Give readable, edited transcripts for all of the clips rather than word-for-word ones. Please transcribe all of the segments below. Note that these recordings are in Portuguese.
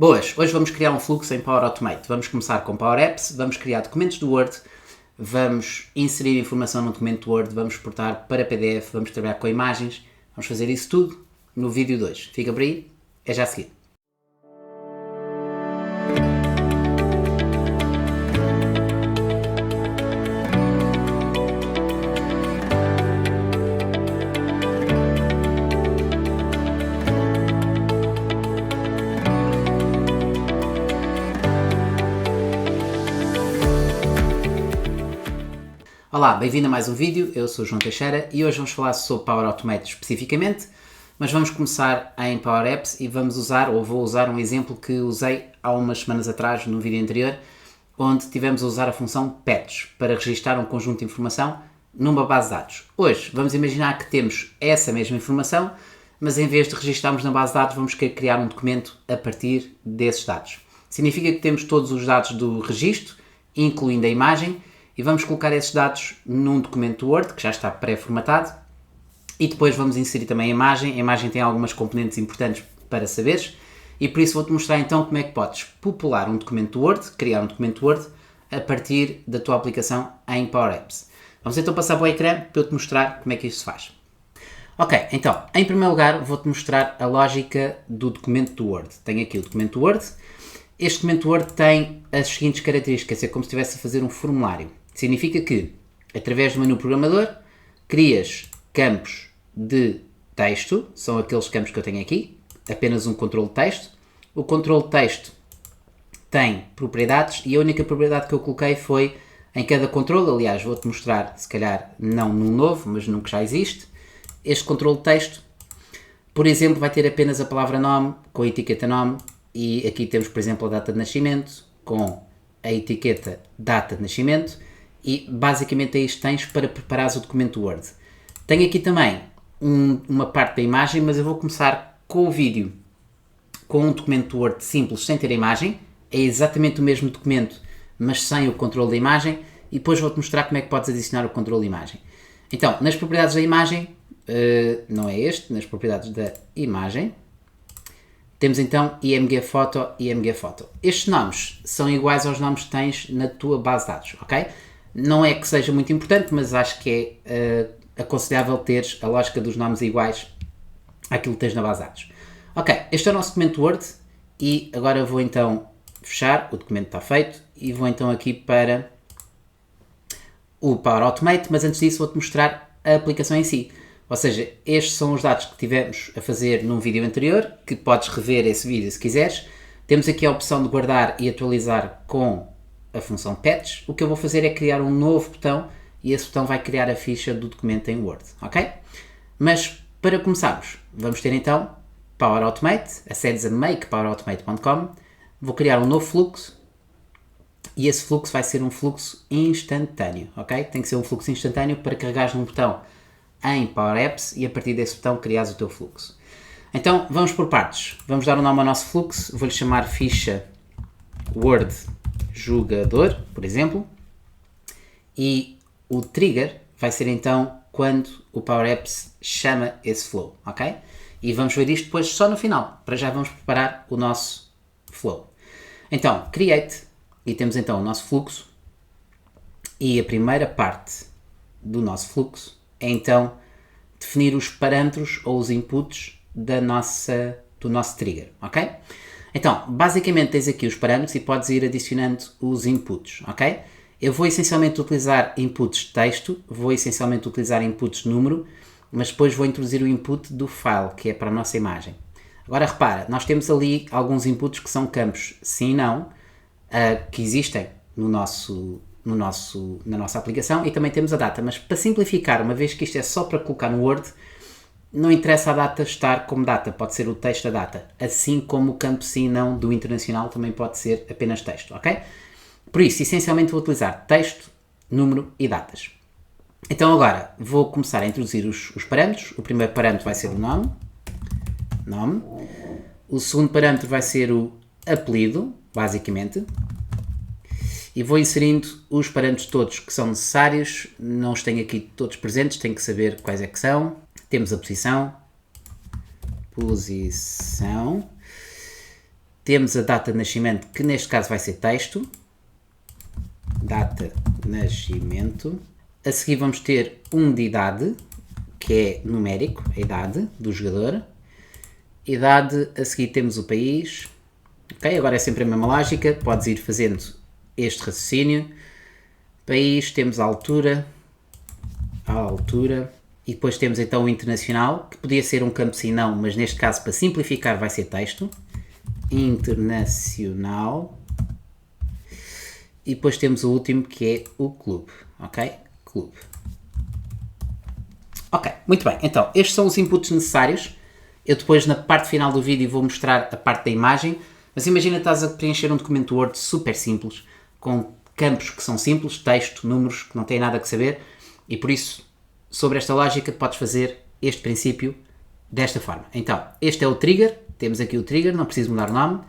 Boas, hoje vamos criar um fluxo em Power Automate. Vamos começar com Power Apps, vamos criar documentos do Word, vamos inserir informação no documento do Word, vamos exportar para PDF, vamos trabalhar com imagens, vamos fazer isso tudo no vídeo 2. Fica por aí, é já a seguir. Olá, bem-vindo a mais um vídeo, eu sou o João Teixeira e hoje vamos falar sobre Power Automate especificamente, mas vamos começar em Power Apps e vou usar um exemplo que usei há umas semanas atrás no vídeo anterior, onde tivemos a usar a função patch para registar um conjunto de informação numa base de dados. Hoje vamos imaginar que temos essa mesma informação, mas em vez de registarmos na base de dados vamos querer criar um documento a partir desses dados. Significa que temos todos os dados do registro, incluindo a imagem, e vamos colocar esses dados num documento Word que já está pré-formatado e depois vamos inserir também a imagem. A imagem tem algumas componentes importantes para saberes e por isso vou-te mostrar então como é que podes popular um documento Word, criar um documento Word a partir da tua aplicação em Power Apps. Vamos então passar para o ecrã para eu te mostrar como é que isso se faz. Ok, então, em primeiro lugar vou-te mostrar a lógica do documento do Word. Tenho aqui o documento Word. Este documento Word tem as seguintes características, é como se estivesse a fazer um formulário. Significa que, através do menu programador, crias campos de texto, são aqueles campos que eu tenho aqui, apenas um controle de texto. O controle de texto tem propriedades e a única propriedade que eu coloquei foi em cada controle, aliás, vou-te mostrar, se calhar não num novo, mas num que já existe. Este controle de texto, por exemplo, vai ter apenas a palavra nome com a etiqueta nome e aqui temos, por exemplo, a data de nascimento com a etiqueta data de nascimento. E basicamente é isto que tens para preparares o documento Word. Tenho aqui também uma parte da imagem, mas eu vou começar com o vídeo com um documento Word simples, sem ter a imagem. É exatamente o mesmo documento, mas sem o controle da imagem. E depois vou-te mostrar como é que podes adicionar o controle da imagem. Então, nas propriedades da imagem, não é este, nas propriedades da imagem, temos então IMG Photo e IMG Photo. Estes nomes são iguais aos nomes que tens na tua base de dados, ok? Não é que seja muito importante, mas acho que é aconselhável teres a lógica dos nomes iguais àquilo que tens na base de dados. Ok, este é o nosso documento Word e agora vou então fechar, o documento está feito e vou então aqui para o Power Automate, mas antes disso vou-te mostrar a aplicação em si. Ou seja, estes são os dados que tivemos a fazer num vídeo anterior, que podes rever esse vídeo se quiseres. Temos aqui a opção de guardar e atualizar com a função patch. O que eu vou fazer é criar um novo botão e esse botão vai criar a ficha do documento em Word, ok? Mas para começarmos, vamos ter então Power Automate, acedes a makepowerautomate.com, vou criar um novo fluxo e esse fluxo vai ser um fluxo instantâneo, ok? Tem que ser um fluxo instantâneo para carregares num botão em Power Apps e a partir desse botão criares o teu fluxo. Então vamos por partes, vamos dar um nome ao nosso fluxo, vou-lhe chamar ficha Word jogador, por exemplo, e o trigger vai ser então quando o Power Apps chama esse flow, ok? E vamos ver isto depois só no final, para já vamos preparar o nosso flow. Então, create, e temos então o nosso fluxo, e a primeira parte do nosso fluxo é então definir os parâmetros ou os inputs do nosso trigger, ok? Então, basicamente tens aqui os parâmetros e podes ir adicionando os inputs, ok? Eu vou essencialmente utilizar inputs de texto, vou essencialmente utilizar inputs de número, mas depois vou introduzir o input do file, que é para a nossa imagem. Agora repara, nós temos ali alguns inputs que são campos sim e não, que existem na nossa aplicação e também temos a data, mas para simplificar, uma vez que isto é só para colocar no Word, não interessa a data estar como data, pode ser o texto da data, assim como o campo sim não do internacional também pode ser apenas texto, ok? Por isso, essencialmente vou utilizar texto, número e datas. Então agora vou começar a introduzir os parâmetros. O primeiro parâmetro vai ser o nome. O segundo parâmetro vai ser o apelido, basicamente. E vou inserindo os parâmetros todos que são necessários. Não os tenho aqui todos presentes, tenho que saber quais é que são. Temos a posição, temos a data de nascimento, que neste caso vai ser texto. Data de nascimento. A seguir vamos ter um de idade, que é numérico, a idade do jogador. Idade, a seguir temos o país. Ok, agora é sempre a mesma lógica, podes ir fazendo este raciocínio. País, temos a altura. E depois temos então o internacional, que podia ser um campo sim não, mas neste caso para simplificar vai ser texto. Internacional. E depois temos o último que é o clube, ok? Clube. Ok, muito bem, então estes são os inputs necessários. Eu depois na parte final do vídeo vou mostrar a parte da imagem, mas imagina que estás a preencher um documento Word super simples, com campos que são simples, texto, números, que não têm nada que saber, e por isso, sobre esta lógica, podes fazer este princípio desta forma. Então, este é o trigger, temos aqui o trigger, não preciso mudar o nome,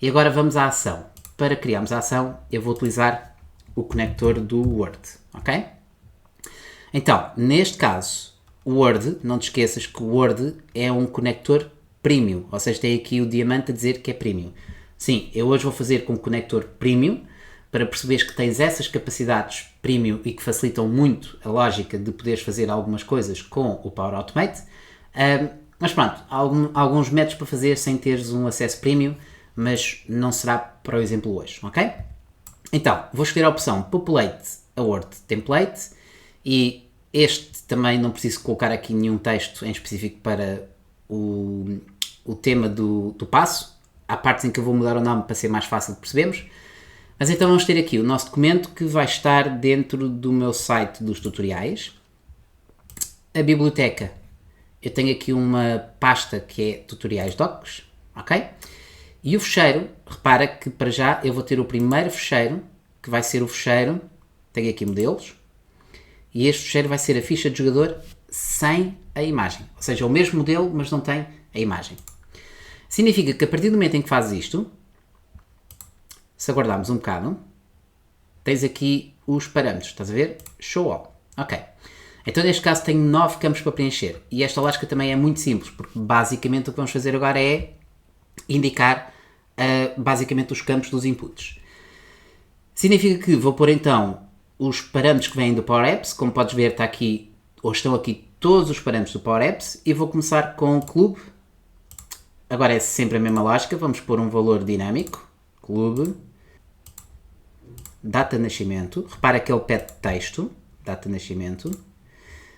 e agora vamos à ação. Para criarmos a ação, eu vou utilizar o conector do Word, ok? Então, neste caso, o Word, não te esqueças que o Word é um conector premium, ou seja, tem aqui o diamante a dizer que é premium. Sim, eu hoje vou fazer com o conector premium, para perceberes que tens essas capacidades premium e que facilitam muito a lógica de poderes fazer algumas coisas com o Power Automate. Mas pronto, há alguns métodos para fazer sem teres um acesso premium, mas não será para o exemplo hoje, ok? Então, vou escolher a opção Populate a Word Template e este também não preciso colocar aqui nenhum texto em específico para o tema do passo. Há partes em que eu vou mudar o nome para ser mais fácil de percebermos. Mas então vamos ter aqui o nosso documento que vai estar dentro do meu site dos tutoriais. A biblioteca, eu tenho aqui uma pasta que é tutoriais docs, ok? E o fecheiro, repara que para já eu vou ter o primeiro fecheiro, que vai ser o fecheiro, tenho aqui modelos, e este fecheiro vai ser a ficha de jogador sem a imagem. Ou seja, é o mesmo modelo, mas não tem a imagem. Significa que a partir do momento em que fazes isto, se aguardarmos um bocado, tens aqui os parâmetros, estás a ver? Show all. Ok. Então neste caso tenho 9 campos para preencher e esta lógica também é muito simples, porque basicamente o que vamos fazer agora é indicar basicamente os campos dos inputs. Significa que vou pôr então os parâmetros que vêm do Power Apps, como podes ver está aqui, ou estão aqui todos os parâmetros do Power Apps e vou começar com o clube. Agora é sempre a mesma lógica, vamos pôr um valor dinâmico, clube. Data de nascimento, repara que ele pede texto, data de nascimento,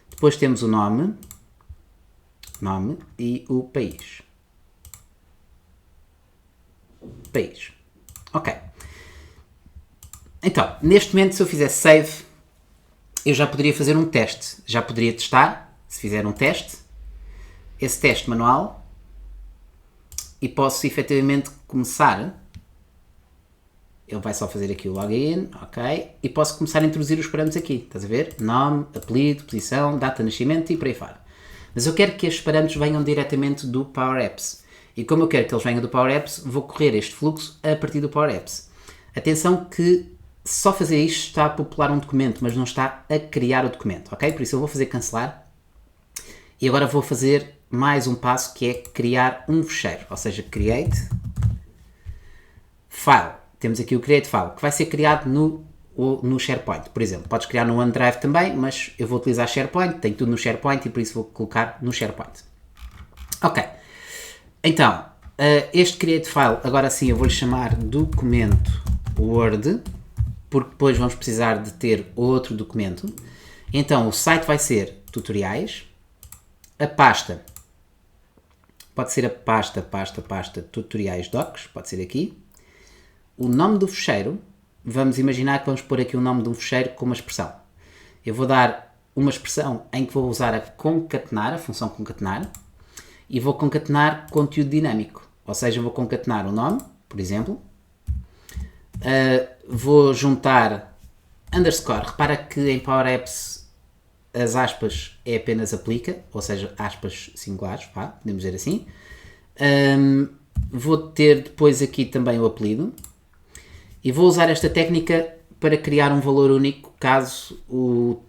depois temos o nome e o país. Ok. Então, neste momento se eu fizer save, eu já poderia fazer um teste, já poderia testar, se fizer um teste, esse teste manual, e posso efetivamente começar. Ele vai só fazer aqui o login, ok? E posso começar a introduzir os parâmetros aqui, estás a ver? Nome, apelido, posição, data de nascimento e por aí fora. Mas eu quero que estes parâmetros venham diretamente do Power Apps. E como eu quero que eles venham do Power Apps, vou correr este fluxo a partir do Power Apps. Atenção que só fazer isto está a popular um documento, mas não está a criar o documento, ok? Por isso eu vou fazer cancelar. E agora vou fazer mais um passo que é criar um fecheiro, ou seja, create file. Temos aqui o Create File, que vai ser criado no SharePoint. Por exemplo, podes criar no OneDrive também, mas eu vou utilizar SharePoint, tenho tudo no SharePoint e por isso vou colocar no SharePoint. Ok. Então, este Create File, agora sim eu vou-lhe chamar documento Word, porque depois vamos precisar de ter outro documento. Então, o site vai ser tutoriais. A pasta, pode ser a pasta tutoriais docs, pode ser aqui. O nome do fecheiro, vamos imaginar que vamos pôr aqui o nome de um fecheiro com uma expressão. Eu vou dar uma expressão em que vou usar a concatenar, a função concatenar, e vou concatenar conteúdo dinâmico. Ou seja, vou concatenar o nome, por exemplo, vou juntar underscore. Repara que em Power Apps as aspas é apenas aplica, ou seja, aspas singulares, podemos dizer assim. Vou ter depois aqui também o apelido. E vou usar esta técnica para criar um valor único caso o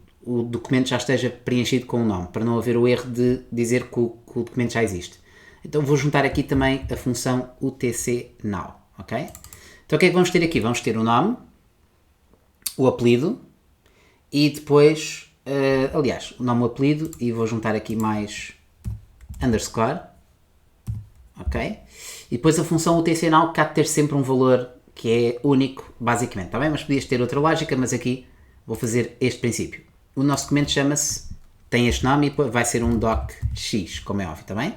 documento já esteja preenchido com o nome, para não haver o erro de dizer que o documento já existe. Então vou juntar aqui também a função UTC-Now, ok? Então o que é que vamos ter aqui? Vamos ter o nome, o apelido e depois, aliás, o nome, o apelido e vou juntar aqui mais underscore, ok? E depois a função UTC-Now que há de ter sempre um valor que é único, basicamente, está bem? Mas podias ter outra lógica, mas aqui vou fazer este princípio. O nosso documento chama-se, tem este nome e vai ser um docx, como é óbvio, está bem?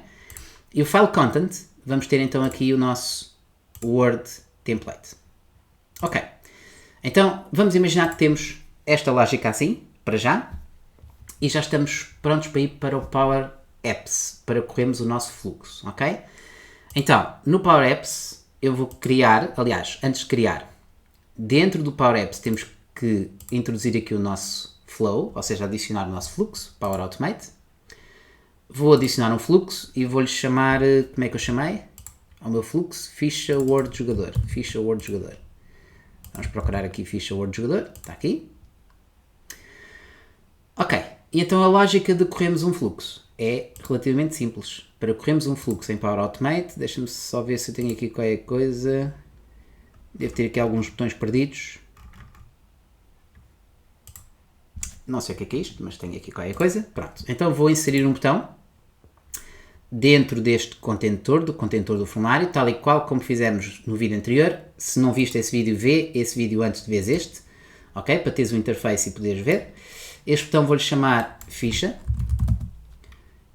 E o file content, vamos ter então aqui o nosso Word template. Ok, então vamos imaginar que temos esta lógica assim, para já, e já estamos prontos para ir para o Power Apps, para corrermos o nosso fluxo, ok? Então, no Power Apps, eu vou criar, aliás, antes de criar, dentro do Power Apps temos que introduzir aqui o nosso flow, ou seja, adicionar o nosso fluxo, Power Automate. Vou adicionar um fluxo e vou-lhe chamar, como é que eu chamei? Ao meu fluxo, ficha Word jogador, ficha Word jogador. Vamos procurar aqui ficha Word jogador, está aqui. Ok, e então a lógica de corrermos um fluxo é relativamente simples. Para corrermos um fluxo em Power Automate, deixa-me só ver se eu tenho aqui qualquer coisa. Devo ter aqui alguns botões perdidos. Não sei o que é isto, mas tenho aqui qualquer coisa. Pronto, então vou inserir um botão dentro deste contentor, do contentor do formulário, tal e qual como fizemos no vídeo anterior. Se não viste esse vídeo, vê esse vídeo antes de veres este, ok? Para teres o interface e poderes ver. Este botão vou-lhe chamar ficha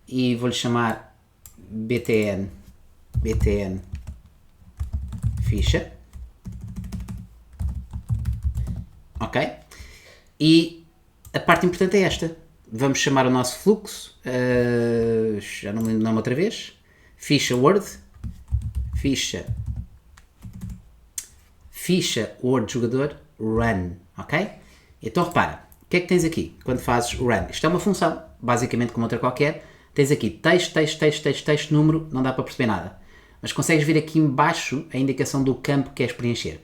e vou-lhe chamar btn ficha, ok? E a parte importante é esta. Vamos chamar o nosso fluxo, já não me lembro o nome outra vez, ficha Word, ficha Word jogador, run, ok? Então repara, o que é que tens aqui quando fazes run? Isto é uma função, basicamente como outra qualquer, tens aqui texto, número, não dá para perceber nada, mas consegues ver aqui em baixo a indicação do campo que queres preencher.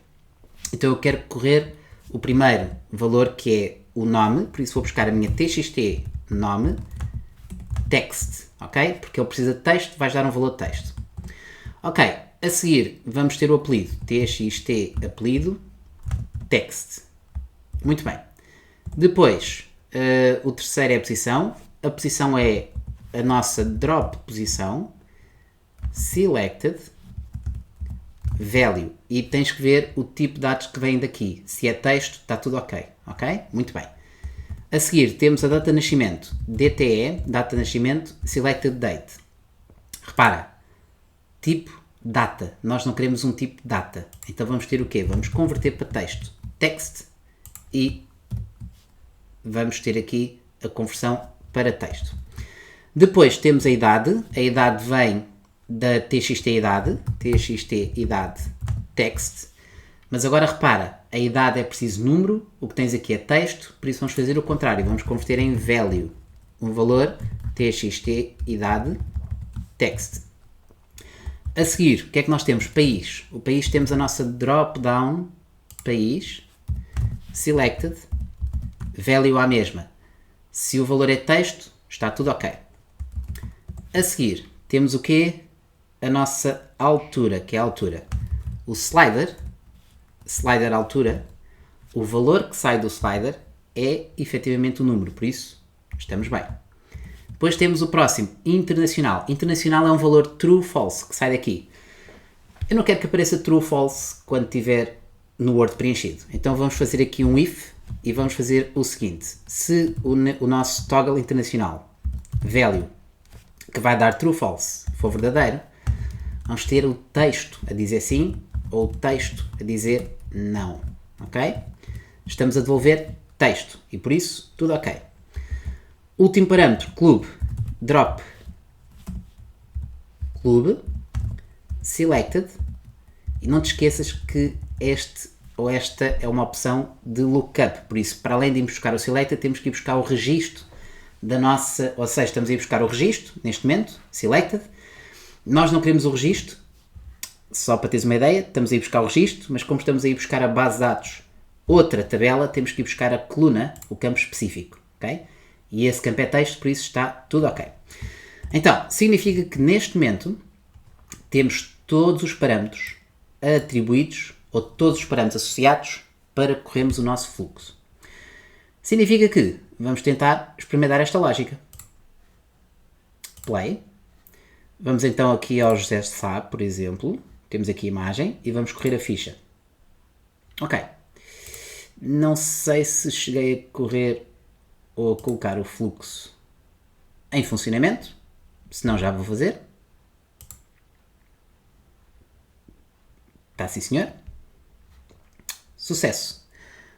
Então eu quero correr o primeiro valor que é o nome, por isso vou buscar a minha txt nome text, ok? Porque ele precisa de texto, vais dar um valor de texto. Ok, a seguir vamos ter o apelido, txt apelido text. Muito bem. Depois, o terceiro é a posição. A posição é a nossa drop posição, selected, value. E tens que ver o tipo de dados que vêm daqui. Se é texto, está tudo ok. Ok? Muito bem. A seguir temos a data de nascimento, DTE, data de nascimento, selected date. Repara, tipo data. Nós não queremos um tipo de data. Então vamos ter o quê? Vamos converter para texto. Text e vamos ter aqui a conversão para texto. Depois temos a idade vem da txt idade text, mas agora repara, a idade é preciso número, o que tens aqui é texto, por isso vamos fazer o contrário, vamos converter em value, um valor txt idade text. A seguir, o que é que nós temos? País. O país temos a nossa drop down, país, selected, value à mesma. Se o valor é texto, está tudo ok. A seguir, temos o quê? A nossa altura, que é a altura. O slider altura, o valor que sai do slider é efetivamente o número, por isso estamos bem. Depois temos o próximo, internacional. Internacional é um valor true, false, que sai daqui. Eu não quero que apareça true, false quando estiver no Word preenchido. Então vamos fazer aqui um if e vamos fazer o seguinte. Se o nosso toggle internacional, value, que vai dar true, false, for verdadeiro, vamos ter o texto a dizer sim ou o texto a dizer não, ok? Estamos a devolver texto e por isso tudo ok. Último parâmetro, clube, drop, clube, selected, e não te esqueças que este ou esta é uma opção de lookup, por isso para além de ir buscar o selected temos que ir buscar o registro da nossa, ou seja, estamos a ir buscar o registro, neste momento, selected, nós não queremos o registro, só para teres uma ideia, estamos a ir buscar o registro, mas como estamos a ir buscar a base de dados, outra tabela, temos que ir buscar a coluna, o campo específico, ok? E esse campo é texto, por isso está tudo ok. Então, significa que neste momento temos todos os parâmetros atribuídos ou todos os parâmetros associados para corrermos o nosso fluxo. Significa que vamos tentar experimentar esta lógica. Play. Vamos então aqui ao José Sá, por exemplo. Temos aqui a imagem e vamos correr a ficha. Ok. Não sei se cheguei a correr ou a colocar o fluxo em funcionamento. Se não, já vou fazer. Está sim, senhor. Sucesso.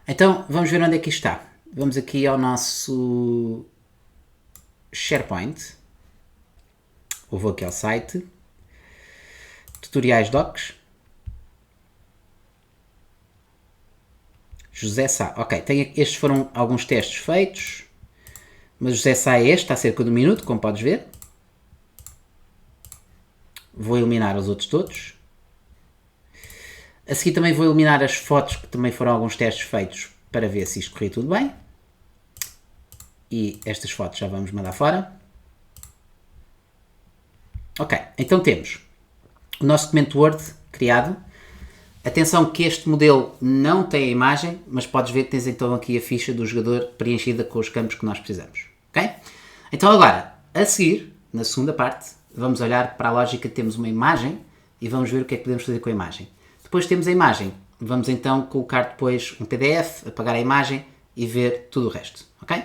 Então, vamos ver onde é que isto está. Vamos aqui ao nosso SharePoint. Eu vou aqui ao site. Tutoriais Docs. José Sá. Ok, estes foram alguns testes feitos. Mas José Sá é este, está cerca de 1 minuto, como podes ver. Vou eliminar os outros todos. A seguir também vou eliminar as fotos, que também foram alguns testes feitos, para ver se isto corria tudo bem. E estas fotos já vamos mandar fora. Ok, então temos o nosso documento Word criado. Atenção que este modelo não tem a imagem, mas podes ver que tens então aqui a ficha do jogador preenchida com os campos que nós precisamos. Ok? Então agora, a seguir, na segunda parte, vamos olhar para a lógica de termos uma imagem e vamos ver o que é que podemos fazer com a imagem. Depois temos a imagem, vamos então colocar depois um PDF, apagar a imagem e ver tudo o resto. Ok?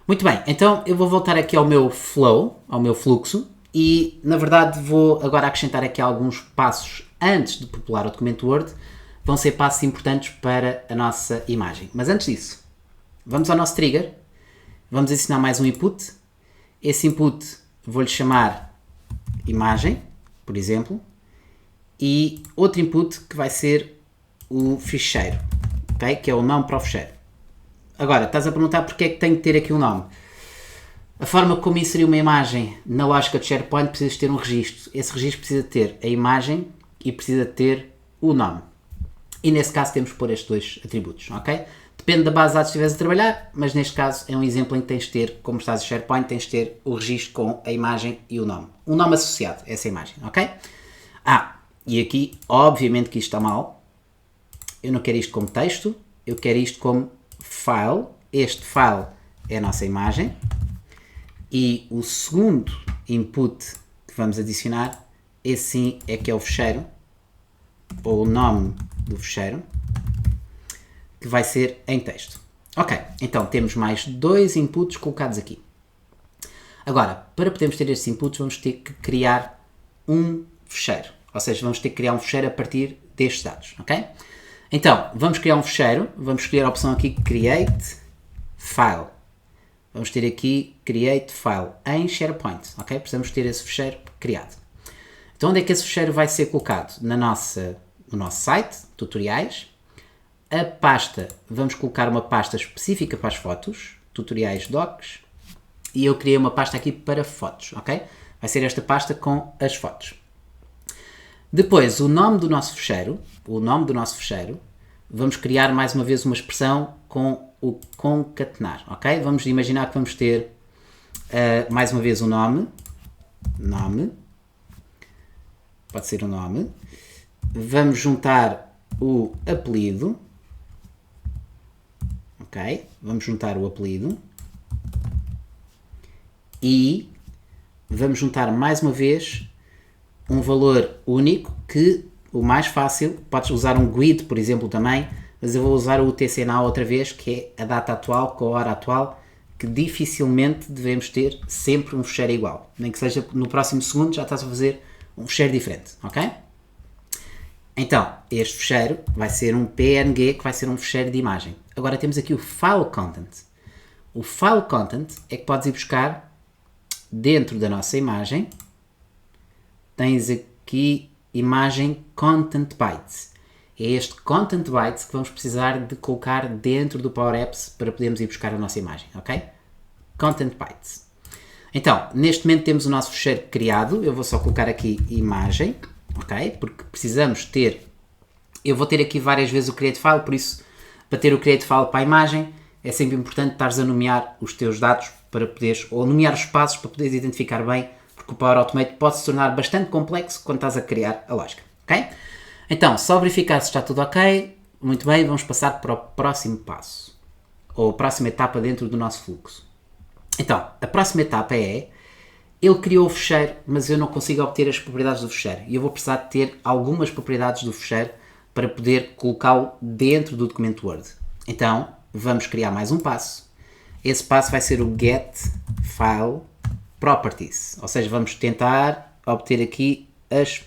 Muito bem, então eu vou voltar aqui ao meu flow, ao meu fluxo, e na verdade vou agora acrescentar aqui alguns passos antes de popular o documento Word, vão ser passos importantes para a nossa imagem. Mas antes disso, vamos ao nosso trigger, vamos adicionar mais um input, esse input vou-lhe chamar imagem, por exemplo, e outro input que vai ser o ficheiro, okay? Que é o nome para o ficheiro. Agora, estás a perguntar porque é que tenho que ter aqui um nome. A forma como inserir uma imagem na lógica de SharePoint precisa ter um registro. Esse registro precisa ter a imagem e precisa ter o nome. E nesse caso temos que pôr estes dois atributos, ok? Depende da base de dados que estiveres a trabalhar, mas neste caso é um exemplo em que tens de ter, como estás em SharePoint, tens de ter o registro com a imagem e o nome. Um nome associado a essa imagem, ok? E aqui, obviamente que isto está mal. Eu não quero isto como texto, eu quero isto como file. Este file é a nossa imagem e o segundo input que vamos adicionar, esse sim é que é o ficheiro ou o nome do ficheiro, que vai ser em texto. Ok, então temos mais dois inputs colocados aqui. Agora, para podermos ter estes inputs, vamos ter que criar um ficheiro, ou seja, vamos ter que criar um ficheiro a partir destes dados, ok? Então, vamos criar um ficheiro, vamos escolher a opção aqui Create File. Vamos ter aqui Create File em SharePoint, ok? Precisamos ter esse ficheiro criado. Então, onde é que esse ficheiro vai ser colocado? No nosso site, tutoriais. A pasta, vamos colocar uma pasta específica para as fotos, tutoriais docs. E eu criei uma pasta aqui para fotos, ok? Vai ser esta pasta com as fotos. Depois, o nome do nosso ficheiro, vamos criar mais uma vez uma expressão com o concatenar, ok? Vamos imaginar que vamos ter mais uma vez o nome, pode ser o nome, vamos juntar o apelido, ok? Vamos juntar o apelido e vamos juntar mais uma vez um valor único que, o mais fácil, podes usar um GUID, por exemplo, também, mas eu vou usar o UTC Now outra vez, que é a data atual com a hora atual, que dificilmente devemos ter sempre um ficheiro igual. Nem que seja no próximo segundo já estás a fazer um ficheiro diferente, ok? Então, este ficheiro vai ser um PNG, que vai ser um ficheiro de imagem. Agora temos aqui o File Content. O File Content é que podes ir buscar dentro da nossa imagem. Tens aqui imagem Content Bytes. É este Content Bytes que vamos precisar de colocar dentro do Power Apps para podermos ir buscar a nossa imagem, ok? Content Bytes. Então, neste momento temos o nosso ficheiro criado. Eu vou só colocar aqui imagem, ok? Porque precisamos ter... Eu vou ter aqui várias vezes o Create File, por isso, para ter o Create File para a imagem, é sempre importante estares a nomear os teus dados para poderes, ou nomear os passos para poderes identificar bem, porque o Power Automate pode se tornar bastante complexo quando estás a criar a lógica, ok? Então, só verificar se está tudo ok, muito bem, vamos passar para o próximo passo, ou a próxima etapa dentro do nosso fluxo. Então, a próxima etapa é, ele criou o fecheiro, mas eu não consigo obter as propriedades do fecheiro, e eu vou precisar de ter algumas propriedades do fecheiro para poder colocá-lo dentro do documento Word. Então, vamos criar mais um passo. Esse passo vai ser o Get File Properties, ou seja, vamos tentar obter aqui as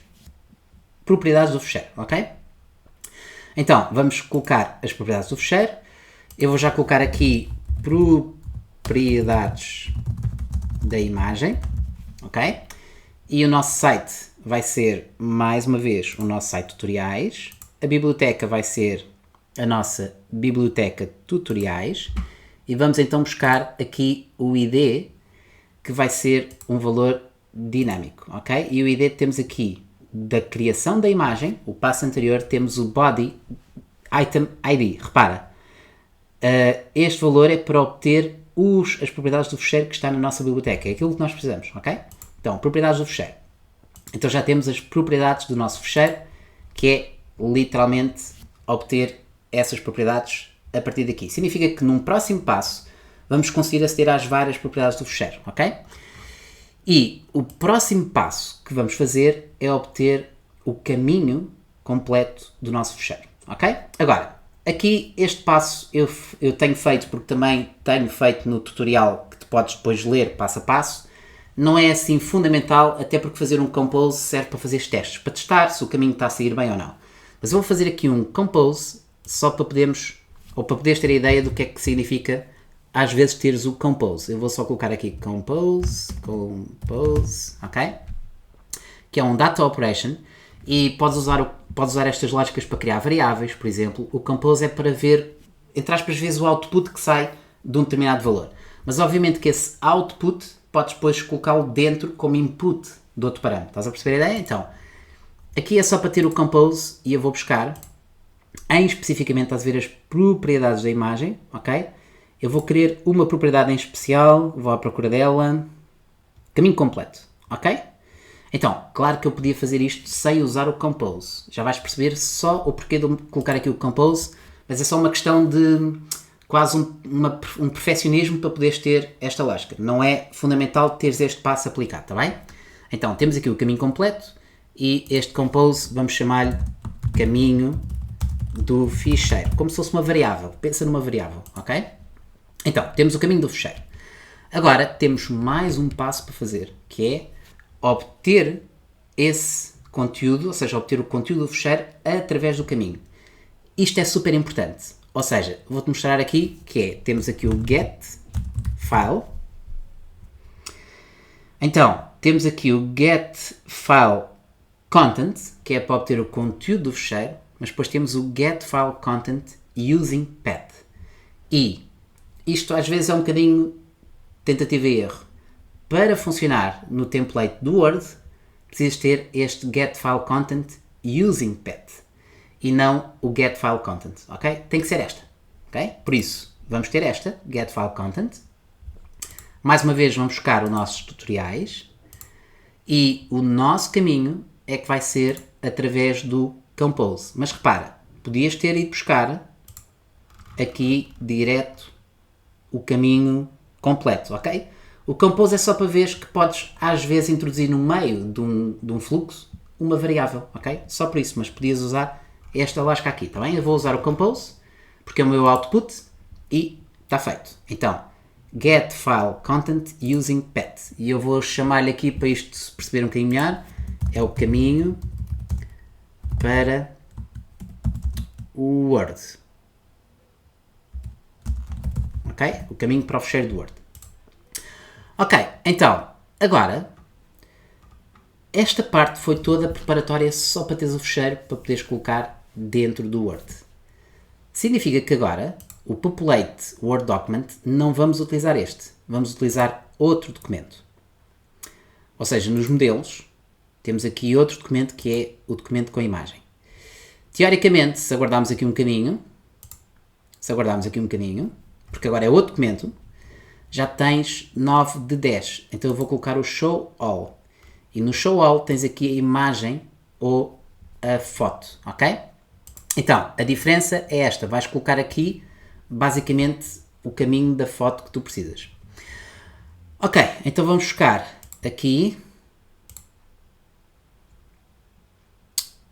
propriedades do fecheiro, ok? Então, vamos colocar as propriedades do fecheiro. Eu vou já colocar aqui propriedades da imagem, ok? E o nosso site vai ser, mais uma vez, o nosso site tutoriais. A biblioteca vai ser a nossa biblioteca tutoriais. E vamos então buscar aqui o ID, que vai ser um valor dinâmico, ok? E o ID temos aqui da criação da imagem, o passo anterior, temos o Body Item ID. Repara, este valor é para obter as propriedades do fecheiro que está na nossa biblioteca. É aquilo que nós precisamos, ok? Então, propriedades do fecheiro. Então já temos as propriedades do nosso fecheiro, que é literalmente obter essas propriedades a partir daqui. Significa que num próximo passo vamos conseguir aceder às várias propriedades do fecheiro, ok? E o próximo passo que vamos fazer é obter o caminho completo do nosso fecheiro, ok? Agora, aqui este passo eu tenho feito porque também tenho feito no tutorial que tu podes depois ler passo a passo. Não é assim fundamental, até porque fazer um compose serve para fazer testes, para testar se o caminho está a sair bem ou não. Mas eu vou fazer aqui um compose só para poderes ter a ideia do que é que significa às vezes teres o compose. Eu vou só colocar aqui compose, ok? Que é um data operation e podes usar estas lógicas para criar variáveis, por exemplo. O compose é para ver, entre aspas, vezes o output que sai de um determinado valor. Mas obviamente que esse output podes depois colocá-lo dentro como input de outro parâmetro. Estás a perceber a ideia? Então, aqui é só para ter o compose e eu vou buscar especificamente, estás a ver as propriedades da imagem, ok? Eu vou querer uma propriedade em especial, vou à procura dela, caminho completo, ok? Então, claro que eu podia fazer isto sem usar o compose. Já vais perceber só o porquê de eu colocar aqui o compose, mas é só uma questão de quase um perfeccionismo para poderes ter esta lógica. Não é fundamental teres este passo aplicado, está bem? Então, temos aqui o caminho completo e este compose, vamos chamar-lhe caminho do ficheiro, como se fosse uma variável. Pensa numa variável, ok? Então, temos o caminho do ficheiro. Agora, temos mais um passo para fazer, que é obter esse conteúdo, ou seja, obter o conteúdo do ficheiro através do caminho. Isto é super importante. Ou seja, vou-te mostrar aqui que é, temos aqui o get file. Então, temos aqui o get file content, que é para obter o conteúdo do ficheiro, mas depois temos o get file content using path. E isto às vezes é um bocadinho tentativa e erro. Para funcionar no template do Word, precisas ter este get file content using path e não o get file content, ok? Tem que ser esta, ok? Por isso, vamos ter esta, get file content. Mais uma vez vamos buscar os nossos tutoriais e o nosso caminho é que vai ser através do compose. Mas repara, podias ter ido buscar aqui direto o caminho completo, ok? O compose é só para ver que podes às vezes introduzir no meio de um fluxo uma variável, ok? Só por isso, mas podias usar esta lógica aqui, tá bem? Eu vou usar o compose porque é o meu output e está feito. Então, get file content using path. E eu vou chamar-lhe aqui para isto se perceber um bocadinho melhor, é o caminho para o Word. Ok? O caminho para o fecheiro do Word. Ok, então, agora, esta parte foi toda preparatória só para teres o fecheiro para poderes colocar dentro do Word. Significa que agora, o Populate Word Document, não vamos utilizar este. Vamos utilizar outro documento. Ou seja, nos modelos, temos aqui outro documento que é o documento com a imagem. Teoricamente, se aguardarmos aqui um bocadinho, porque agora é outro documento, já tens 9 de 10. Então eu vou colocar o Show All. E no Show All tens aqui a imagem ou a foto, ok? Então, a diferença é esta. Vais colocar aqui, basicamente, o caminho da foto que tu precisas. Ok, então vamos buscar aqui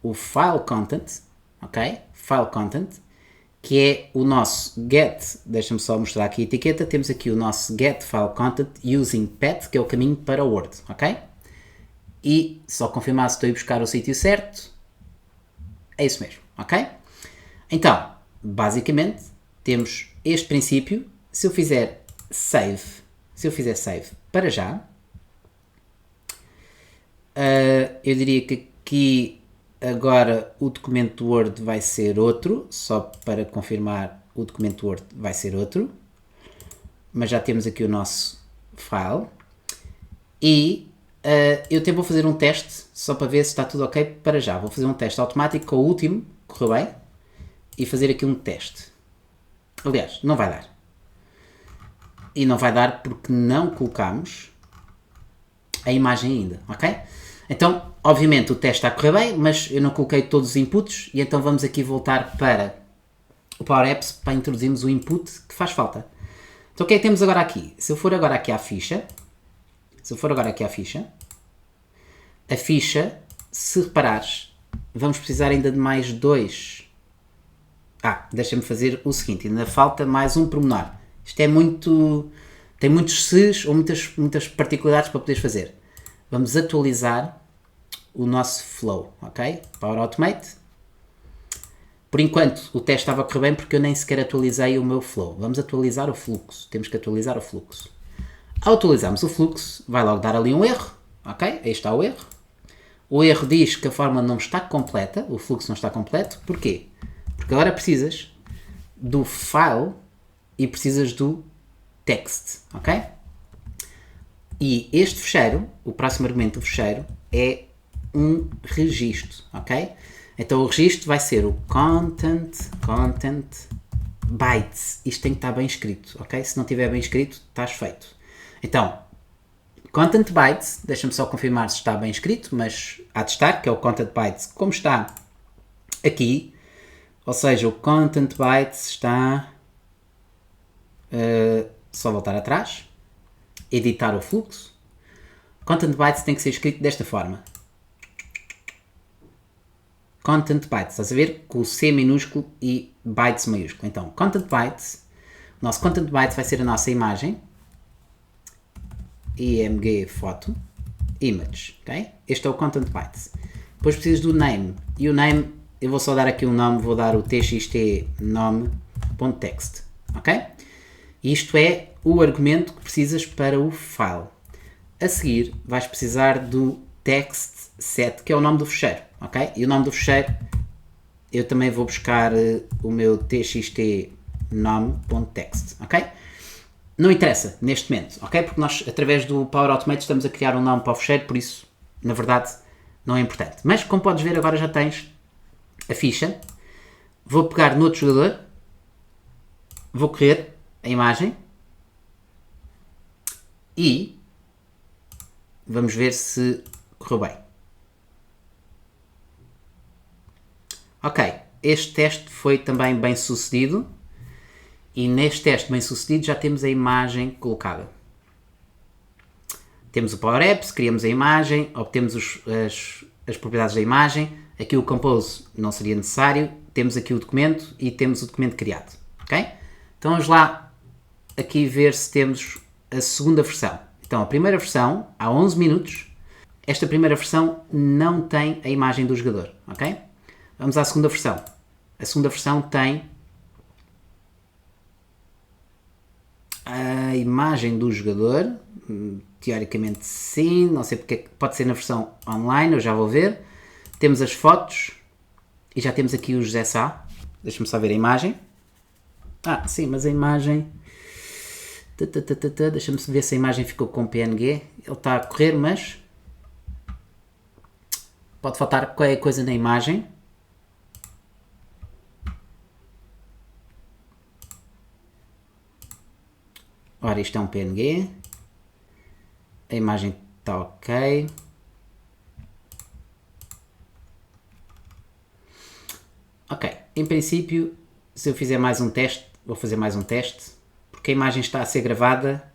o File Content, ok? File Content, que é o nosso get, deixa-me só mostrar aqui a etiqueta, temos aqui o nosso get File Content using path, que é o caminho para o Word, ok? E só confirmar se estou a ir buscar o sítio certo, é isso mesmo, ok? Então, basicamente, temos este princípio. Se eu fizer save para já, eu diria que aqui agora o documento Word vai ser outro, só para confirmar, o documento Word vai ser outro, mas já temos aqui o nosso file e eu até vou fazer um teste só para ver se está tudo ok para já. Vou fazer um teste automático com o último, correu bem, e fazer aqui um teste. Aliás, não vai dar. E não vai dar porque não colocamos a imagem ainda, ok? Então, obviamente o teste está a correr bem, mas eu não coloquei todos os inputs e então vamos aqui voltar para o Power Apps para introduzirmos o input que faz falta. Então o que é que temos agora aqui? Se eu for agora aqui à ficha, a ficha, se reparares, vamos precisar ainda de mais dois. Deixa-me fazer o seguinte, ainda falta mais um pormenor. Isto é muito... tem muitos se's ou muitas particularidades para poderes fazer. Vamos atualizar o nosso flow, ok? Power Automate. Por enquanto, o teste estava a correr bem porque eu nem sequer atualizei o meu flow. Vamos atualizar o fluxo. Temos que atualizar o fluxo. Ao atualizarmos o fluxo, vai logo dar ali um erro, ok? Aí está o erro. O erro diz que a forma não está completa, o fluxo não está completo. Porquê? Porque agora precisas do file e precisas do text, ok? E este fecheiro, o próximo argumento do fecheiro, é um registro, ok? Então o registro vai ser o content bytes. Isto tem que estar bem escrito, ok? Se não estiver bem escrito, estás feito. Então, content bytes, deixa-me só confirmar se está bem escrito, mas há de estar, que é o content bytes, como está aqui. Ou seja, o content bytes está... só voltar atrás. Editar o fluxo. Content bytes tem que ser escrito desta forma. Content bytes, estás a ver? Com o C minúsculo e bytes maiúsculo. Então, content bytes. O nosso content bytes vai ser a nossa imagem. img foto. Image, ok? Este é o content bytes. Depois precisas do name. E o name... eu vou só dar aqui um nome, vou dar o txt nome.text, ok? Isto é o argumento que precisas para o file. A seguir, vais precisar do text set, que é o nome do fecheiro, ok? E o nome do fecheiro, eu também vou buscar o meu txt nome.text, ok? Não interessa neste momento, ok? Porque nós, através do Power Automate, estamos a criar um nome para o fecheiro, por isso, na verdade, não é importante. Mas, como podes ver, agora já tens a ficha, vou pegar no outro jogador, vou correr a imagem e vamos ver se correu bem. Ok, este teste foi também bem sucedido e neste teste bem sucedido já temos a imagem colocada. Temos o Power Apps, criamos a imagem, obtemos as propriedades da imagem. Aqui o Compose não seria necessário. Temos aqui o documento e temos o documento criado. Ok? Então vamos lá aqui ver se temos a segunda versão. Então a primeira versão, há 11 minutos, esta primeira versão não tem a imagem do jogador. Ok? Vamos à segunda versão. A segunda versão tem a imagem do jogador. Teoricamente sim, não sei porque, pode ser na versão online, eu já vou ver. Temos as fotos e já temos aqui o José Sá. Deixa-me só ver a imagem. Sim, mas a imagem... Deixa-me ver se a imagem ficou com PNG. Ele está a correr, mas... pode faltar qualquer coisa na imagem. Ora, isto é um PNG. A imagem está ok. Ok, em princípio, se eu fizer mais um teste, vou fazer mais um teste, porque a imagem está a ser gravada.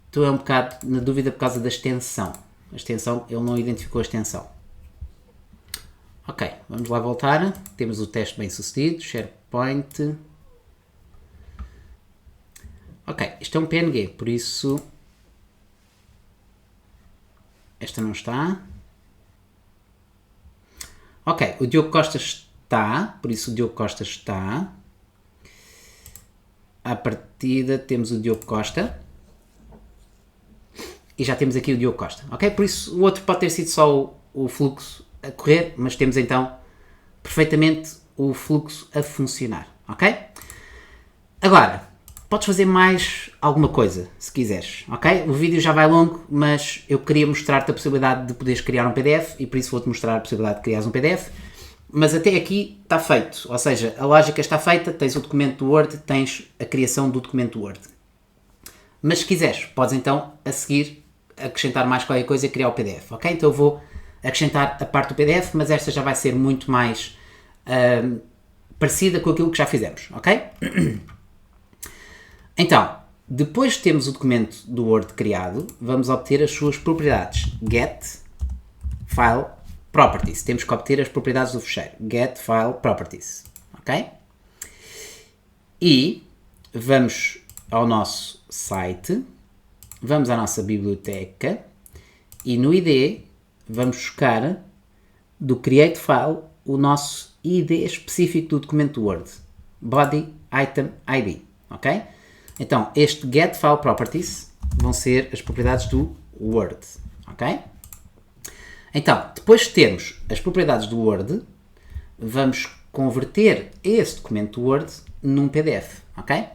Estou um bocado na dúvida por causa da extensão. A extensão, ele não identificou a extensão. Ok, vamos lá voltar. Temos o teste bem sucedido, SharePoint. Ok, isto é um PNG, por isso esta não está. Ok, o Diogo Costa está, por isso o Diogo Costa está. À partida temos o Diogo Costa. E já temos aqui o Diogo Costa, ok? Por isso o outro pode ter sido só o fluxo a correr, mas temos então perfeitamente o fluxo a funcionar, ok? Agora, podes fazer mais alguma coisa, se quiseres, ok? O vídeo já vai longo, mas eu queria mostrar-te a possibilidade de poderes criar um PDF e por isso vou-te mostrar a possibilidade de criares um PDF. Mas até aqui está feito, ou seja, a lógica está feita, tens o documento do Word, tens a criação do documento do Word. Mas se quiseres, podes então a seguir acrescentar mais qualquer coisa e criar o PDF, ok? Então eu vou acrescentar a parte do PDF, mas esta já vai ser muito mais parecida com aquilo que já fizemos, ok? Então, depois de termos o documento do Word criado, vamos obter as suas propriedades. Get, File, Properties. Temos que obter as propriedades do fecheiro. Get, File, Properties, ok? E vamos ao nosso site, vamos à nossa biblioteca e no ID vamos buscar do Create File o nosso ID específico do documento Word, Body Item ID, ok? Então, este Get File Properties vão ser as propriedades do Word, ok? Então, depois de termos as propriedades do Word, vamos converter esse documento Word num PDF, ok?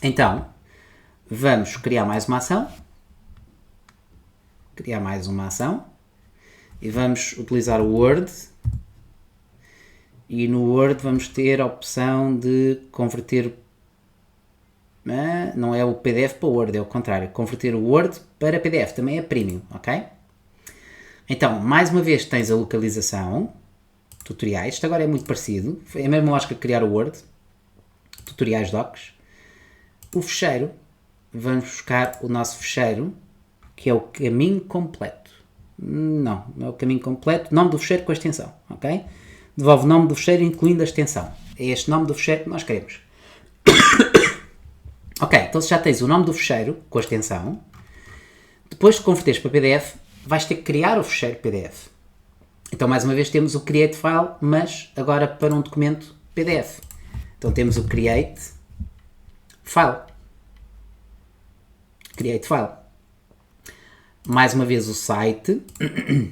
Então, vamos criar mais uma ação. Criar mais uma ação. E vamos utilizar o Word. E no Word vamos ter a opção de converter... não é o PDF para o Word, é o contrário. Converter o Word para PDF. Também é Premium, ok? Então, mais uma vez tens a localização. Tutoriais. Isto agora é muito parecido. É a mesma lógica que criar o Word. Tutoriais docs. O fecheiro. Vamos buscar o nosso fecheiro, que é o caminho completo. Não é o caminho completo. Nome do fecheiro com a extensão, ok? Devolve o nome do fecheiro incluindo a extensão. É este nome do fecheiro que nós queremos. Ok, então se já tens o nome do fecheiro com a extensão, depois de converteres para PDF, vais ter que criar o fecheiro PDF. Então mais uma vez temos o Create File, mas agora para um documento PDF. Então temos o Create File. Create File. Mais uma vez o site,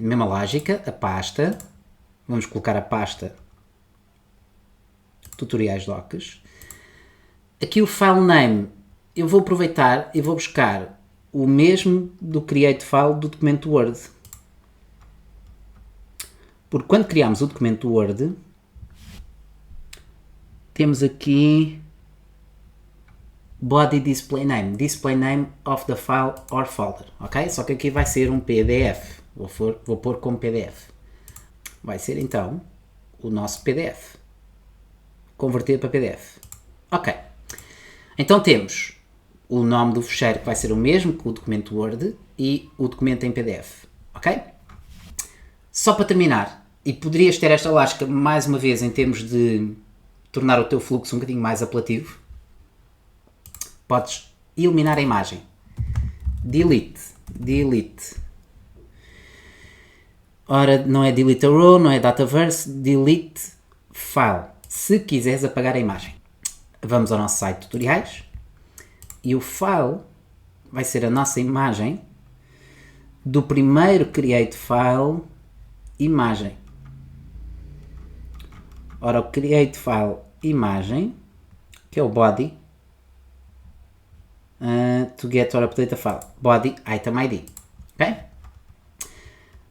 mesma lógica, a pasta, vamos colocar a pasta Tutoriais Docs. Aqui o File Name, eu vou aproveitar e vou buscar o mesmo do Create File do documento Word. Porque quando criamos o documento Word, temos aqui Body Display Name of the file or folder, ok? Só que aqui vai ser um PDF, vou pôr como PDF. Vai ser então o nosso PDF, converter para PDF, ok? Então temos o nome do fecheiro que vai ser o mesmo que o documento Word e o documento em PDF, ok? Só para terminar, e poderias ter esta lógica mais uma vez em termos de tornar o teu fluxo um bocadinho mais apelativo, podes eliminar a imagem. Delete. Ora, não é delete a row, não é dataverse, delete file. Se quiseres apagar a imagem. Vamos ao nosso site de tutoriais. E o file vai ser a nossa imagem do primeiro create file imagem. Ora, o create file imagem, que é o body, to get or update a file, body item ID, ok?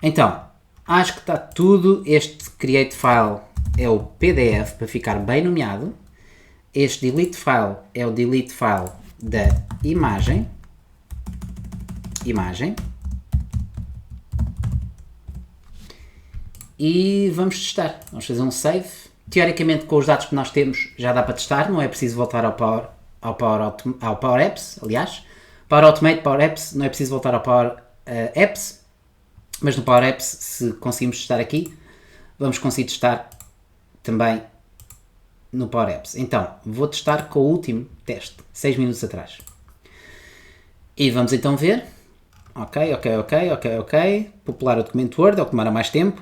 Então, acho que está tudo. Este create file é o PDF para ficar bem nomeado. Este delete file é o delete file da imagem. E vamos testar. Vamos fazer um save. Teoricamente, com os dados que nós temos, já dá para testar. Não é preciso voltar ao Power Apps, aliás. Power Automate, Power Apps, não é preciso voltar ao Power Apps. Mas no Power Apps, se conseguimos testar aqui, vamos conseguir testar também no Power Apps. Então, vou testar com o último teste, 6 minutos atrás. E vamos então ver. Ok. Popular o documento Word, é o que demora mais tempo.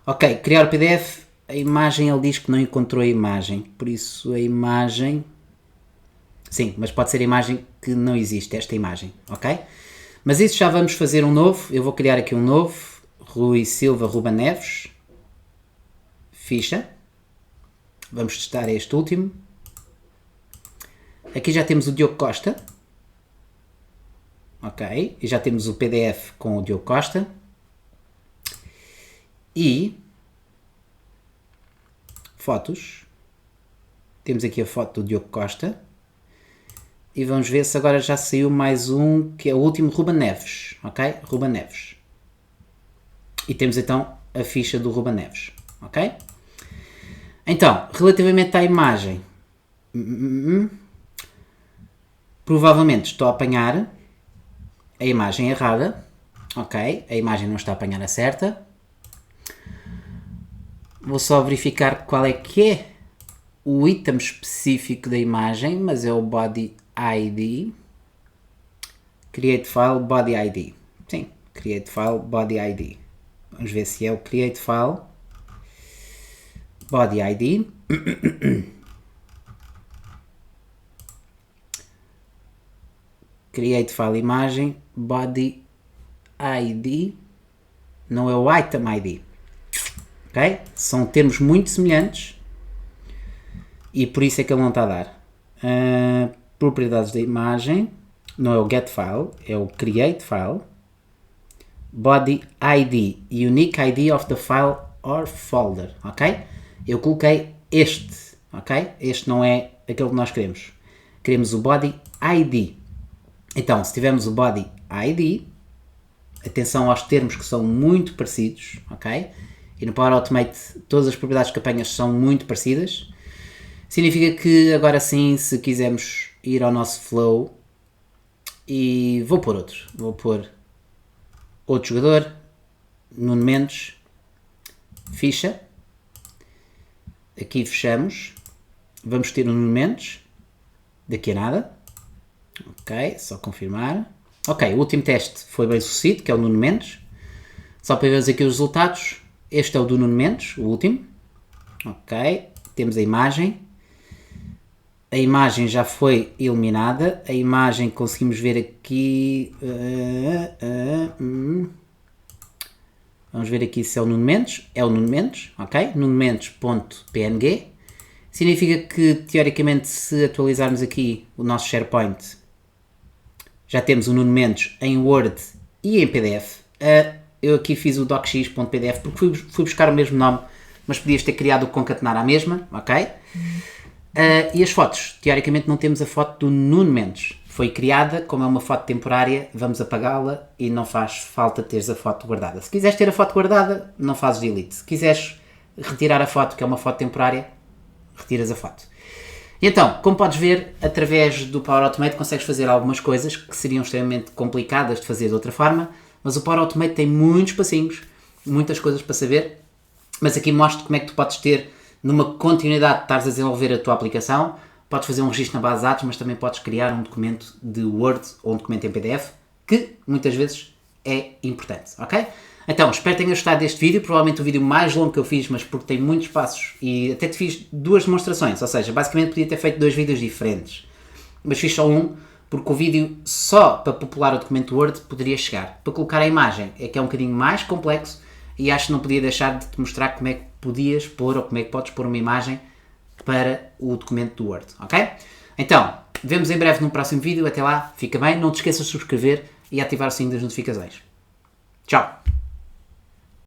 Ok, criar o PDF. A imagem, ele diz que não encontrou a imagem. Por isso a imagem... Sim, mas pode ser a imagem que não existe, esta imagem, ok? Mas isso já vamos fazer um novo. Eu vou criar aqui um novo. Rui Silva Ruben Neves. Ficha. Vamos testar este último. Aqui já temos o Diogo Costa. Ok. E já temos o PDF com o Diogo Costa. E fotos. Temos aqui a foto do Diogo Costa. E vamos ver se agora já saiu mais um, que é o último, Ruben Neves. Ok? Ruben Neves. E temos então a ficha do Ruben Neves. Ok? Então, relativamente à imagem, provavelmente estou a apanhar a imagem errada. Ok? A imagem não está a apanhar a certa. Vou só verificar qual é que é o item específico da imagem, mas é o Body ID. Create File Body ID. Sim, Create File Body ID. Vamos ver se é o Create File Body ID. Create File Imagem Body ID. Não é o Item ID. Ok? São termos muito semelhantes e por isso é que ele não está a dar. Propriedades da imagem, não é o get file, é o create file. Body ID, unique ID of the file or folder, ok? Eu coloquei este, ok? Este não é aquele que nós queremos. Queremos o body ID. Então, se tivermos o body ID, atenção aos termos que são muito parecidos, ok? E no Power Automate todas as propriedades que apanhas são muito parecidas. Significa que agora sim, se quisermos ir ao nosso flow, e vou pôr outro. Vou pôr outro jogador, Nuno Mendes, ficha. Aqui fechamos. Vamos ter o Nuno Mendes, daqui a nada. Ok, só confirmar. Ok, o último teste foi bem sucedido, que é o Nuno Mendes. Só para vermos aqui os resultados. Este é o do Nuno Mendes, o último. Ok, temos a imagem. A imagem já foi eliminada. A imagem conseguimos ver aqui. Vamos ver aqui se é o Nuno Mendes. É o Nuno Mendes, ok? nunomendes.png. Significa que, teoricamente, se atualizarmos aqui o nosso SharePoint, já temos o Nuno Mendes em Word e em PDF. Eu aqui fiz o docx.pdf porque fui buscar o mesmo nome, mas podias ter criado o concatenar à mesma, ok? E as fotos, teoricamente não temos a foto do Nuno Mendes. Foi criada, como é uma foto temporária, vamos apagá-la e não faz falta teres a foto guardada. Se quiseres ter a foto guardada, não fazes delete. Se quiseres retirar a foto, que é uma foto temporária, retiras a foto. E então, como podes ver, através do Power Automate consegues fazer algumas coisas que seriam extremamente complicadas de fazer de outra forma, mas o Power Automate tem muitos passinhos, muitas coisas para saber, mas aqui mostro como é que tu podes ter, numa continuidade de estares a desenvolver a tua aplicação, podes fazer um registro na base de dados, mas também podes criar um documento de Word ou um documento em PDF, que muitas vezes é importante, ok? Então, espero que tenhas gostado deste vídeo, provavelmente o vídeo mais longo que eu fiz, mas porque tem muitos passos e até te fiz 2 demonstrações, ou seja, basicamente podia ter feito 2 vídeos diferentes, mas fiz só um, porque o vídeo só para popular o documento Word poderia chegar. Para colocar a imagem é que é um bocadinho mais complexo e acho que não podia deixar de te mostrar como é que podias pôr ou como é que podes pôr uma imagem para o documento do Word, ok? Então, vemos em breve num próximo vídeo, até lá, fica bem, não te esqueças de subscrever e ativar o sininho das notificações. Tchau!